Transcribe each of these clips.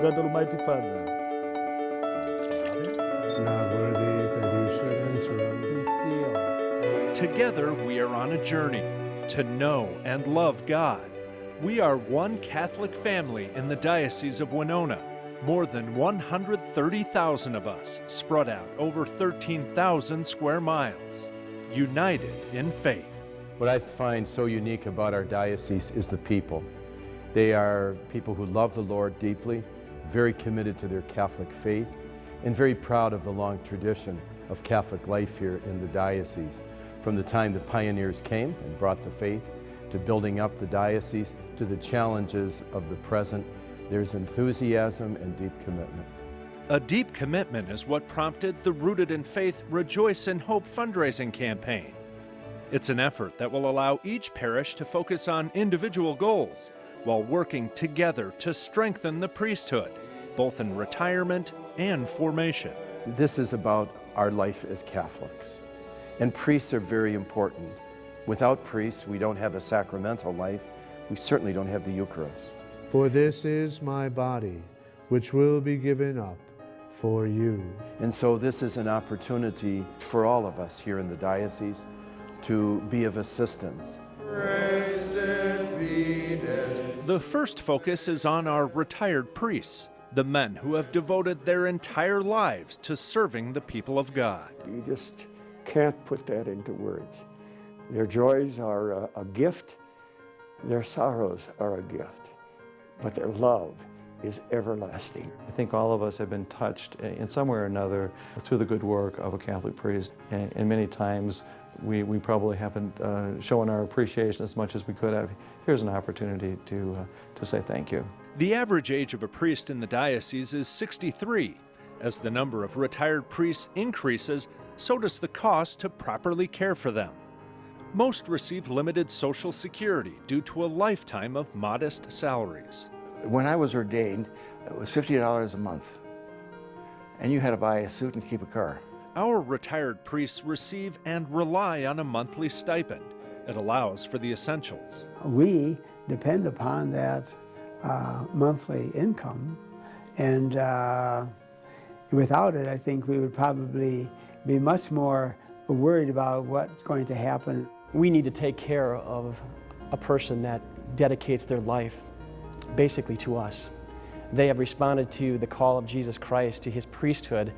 God Almighty Father. Not worthy that you should enter. Be sealed. Together we are on a journey to know and love God. We are one Catholic family in the Diocese of Winona. More than 130,000 of us spread out over 13,000 square miles, united in faith. What I find so unique about our diocese is the people. They are people who love the Lord deeply, very committed to their Catholic faith, and very proud of the long tradition of Catholic life here in the diocese. From the time the pioneers came and brought the faith, to building up the diocese, to the challenges of the present, there's enthusiasm and deep commitment. A deep commitment is what prompted the Rooted in Faith Rejoice in Hope fundraising campaign. It's an effort that will allow each parish to focus on individual goals while working together to strengthen the priesthood, both in retirement and formation. This is about our life as Catholics, and priests are very important. Without priests, we don't have a sacramental life. We certainly don't have the Eucharist. For this is my body, which will be given up for you. And so this is an opportunity for all of us here in the diocese to be of assistance. The first focus is on our retired priests, the men who have devoted their entire lives to serving the people of God. You just can't put that into words. Their joys are a gift, their sorrows are a gift, but their love is everlasting. I think all of us have been touched in some way or another through the good work of a Catholic priest, and many times we probably haven't shown our appreciation as much as we could have. Here's an opportunity to say thank you. The average age of a priest in the diocese is 63. As the number of retired priests increases, so does the cost to properly care for them. Most receive limited Social Security due to a lifetime of modest salaries. When I was ordained, it was $50 a month, and you had to buy a suit and keep a car. Our retired priests receive and rely on a monthly stipend. It allows for the essentials. We depend upon that monthly income, and without it, I think we would probably be much more worried about what's going to happen. We need to take care of a person that dedicates their life basically to us. They have responded to the call of Jesus Christ to his priesthood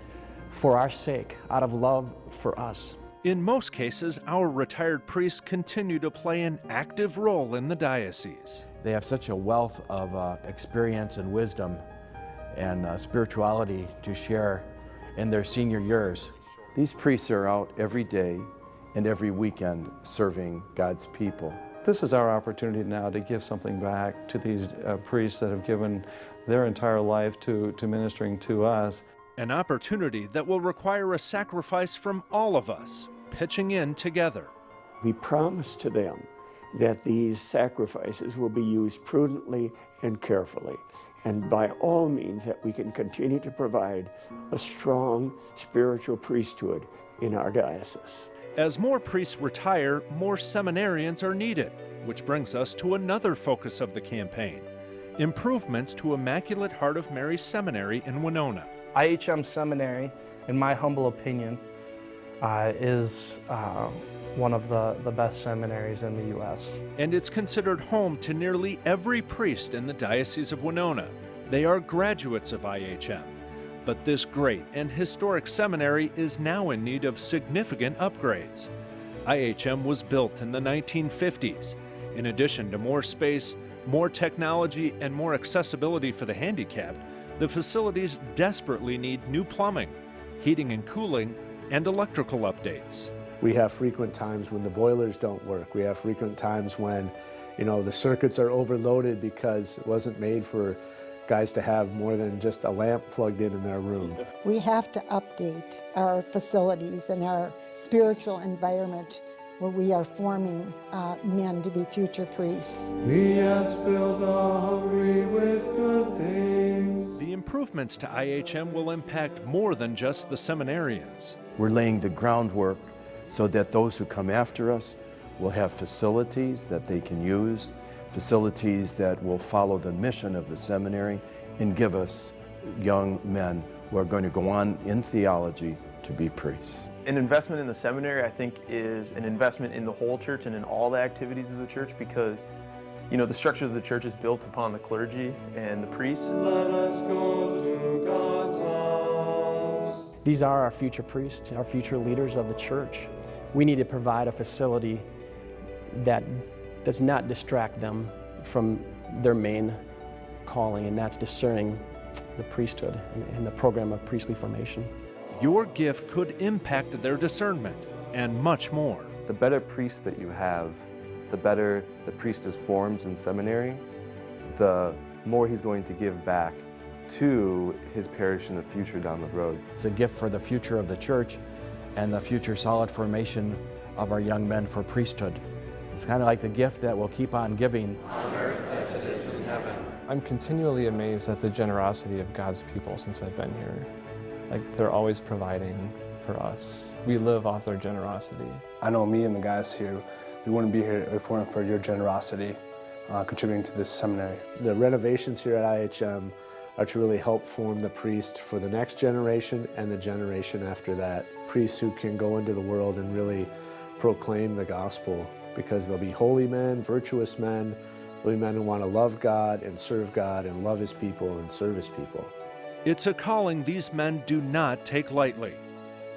for our sake, out of love for us. In most cases, our retired priests continue to play an active role in the diocese. They have such a wealth of experience and wisdom and spirituality to share in their senior years. These priests are out every day and every weekend serving God's people. This is our opportunity now to give something back to these priests that have given their entire life to ministering to us. An opportunity that will require a sacrifice from all of us, pitching in together. We promise to them that these sacrifices will be used prudently and carefully, and by all means that we can continue to provide a strong spiritual priesthood in our diocese. As more priests retire, more seminarians are needed, which brings us to another focus of the campaign: improvements to Immaculate Heart of Mary Seminary in Winona. IHM Seminary, in my humble opinion, is one of the best seminaries in the U.S. And it's considered home to nearly every priest in the Diocese of Winona. They are graduates of IHM. But this great and historic seminary is now in need of significant upgrades. IHM was built in the 1950s. In addition to more space, more technology, and more accessibility for the handicapped, the facilities desperately need new plumbing, heating and cooling, and electrical updates. We have frequent times when the boilers don't work. We have frequent times when, the circuits are overloaded because it wasn't made for guys to have more than just a lamp plugged in their room. We have to update our facilities and our spiritual environment where we are forming men to be future priests. He has filled the hungry with good things. The improvements to IHM will impact more than just the seminarians. We're laying the groundwork so that those who come after us will have facilities that they can use, facilities that will follow the mission of the seminary and give us young men who are going to go on in theology to be priests. An investment in the seminary, I think, is an investment in the whole church and in all the activities of the church, because, you know, the structure of the church is built upon the clergy and the priests. Let us go to God's house. These are our future priests, our future leaders of the church. We need to provide a facility that does not distract them from their main calling, and that's discerning the priesthood and the program of priestly formation. Your gift could impact their discernment and much more. The better priest that you have, the better the priest is formed in seminary, the more he's going to give back to his parish in the future down the road. It's a gift for the future of the church and the future solid formation of our young men for priesthood. It's kind of like the gift that will keep on giving. On earth as it is in heaven. I'm continually amazed at the generosity of God's people since I've been here. Like, they're always providing for us. We live off their generosity. I know me and the guys here, we wouldn't be here if it weren't for your generosity contributing to this seminary. The renovations here at IHM are to really help form the priest for the next generation and the generation after that. Priests who can go into the world and really proclaim the gospel, because they'll be holy men, virtuous men, holy men who want to love God and love his people and serve his people. It's a calling these men do not take lightly.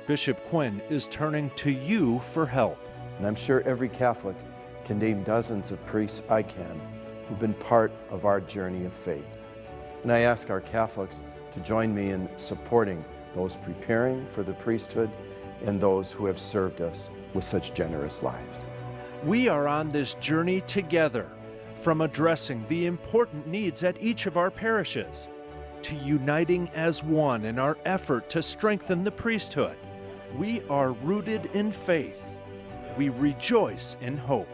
Bishop Quinn is turning to you for help. And I'm sure every Catholic can name dozens of priests I can who've been part of our journey of faith. And I ask our Catholics to join me in supporting those preparing for the priesthood and those who have served us with such generous lives. We are on this journey together, from addressing the important needs at each of our parishes, to uniting as one in our effort to strengthen the priesthood. We are rooted in faith. We rejoice in hope.